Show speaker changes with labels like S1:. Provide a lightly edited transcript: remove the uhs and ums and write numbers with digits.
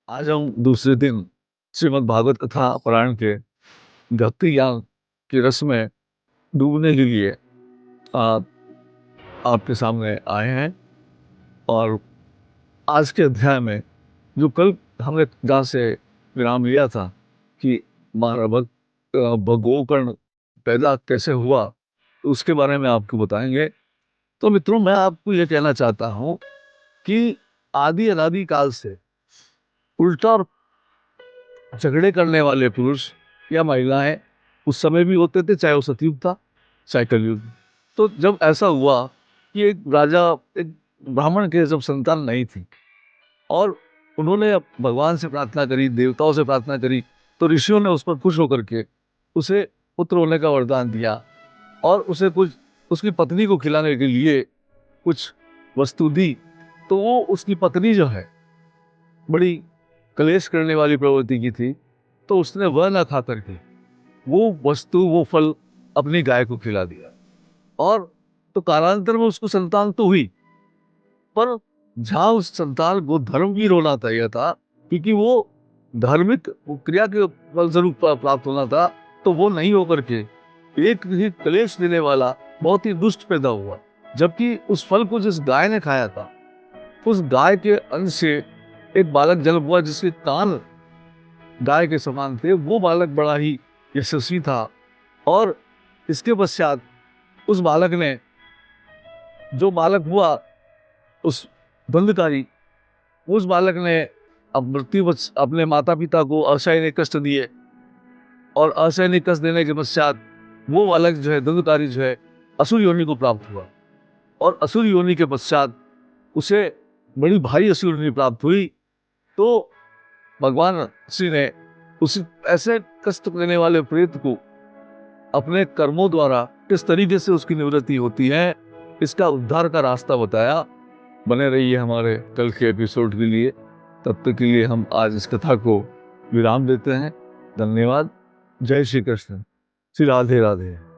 S1: आज हम दूसरे दिन श्रीमद् भागवत कथा पारायण के भक्ति ज्ञान की रस में डूबने के लिए आ, आपके सामने आए हैं। और आज के अध्याय में जो कल हमने जहाँ से विराम लिया था कि हमारा गोकर्ण पैदा कैसे हुआ, तो उसके बारे में आपको बताएंगे। तो मित्रों, मैं आपको ये कहना चाहता हूँ कि आदि अनादि काल से उल्टा और झगड़े करने वाले पुरुष या महिलाएं उस समय भी होते थे, चाहे वो सतयुग था चाहे कलयुग। तो जब ऐसा हुआ कि एक राजा, एक ब्राह्मण के जब संतान नहीं थी और उन्होंने भगवान से प्रार्थना करी, देवताओं से प्रार्थना करी, तो ऋषियों ने उस पर खुश होकर के उसे पुत्र होने का वरदान दिया और उसे कुछ उसकी पत्नी को खिलाने के लिए कुछ वस्तु दी। तो वो उसकी पत्नी जो है बड़ी कलेश करने वाली प्रवृत्ति की थी, तो उसने वह ना खा करके वो वस्तु, वो फल अपनी गाय को खिला दिया। और तो कालांतर में उसको संतान तो हुई, पर जहां उस संतान को धर्मवीर होना चाहिए था, क्योंकि वो धार्मिक क्रिया के फलस्वरूप प्राप्त होना था, तो वो नहीं होकर के एक ही कलेश देने वाला बहुत ही दुष्ट पैदा हुआ। जबकि उस फल को जिस गाय ने खाया था, उस गाय के अंश से एक बालक जन्म हुआ जिसके कान गाय के समान थे। वो बालक बड़ा ही यशस्वी था। और इसके पश्चात उस बालक ने, जो बालक हुआ उस धुंधकारी, उस बालक ने अब मृत्युवश अपने माता पिता को असहनीय कष्ट दिए और असहनीय कष्ट देने के पश्चात वो बालक जो है, धुंधकारी जो है, असुर योनि को प्राप्त हुआ। और असुर योनि के पश्चात उसे बड़ी भारी असुर योनि प्राप्त हुई। तो भगवान श्री ने उस ऐसे कष्ट देने वाले प्रेत को अपने कर्मों द्वारा किस तरीके से उसकी निवृत्ति होती है, इसका उद्धार का रास्ता बताया। बने रहिए हमारे कल के एपिसोड के लिए। तब तक के लिए हम आज इस कथा को विराम देते हैं। धन्यवाद। जय श्री कृष्ण। श्री राधे राधे।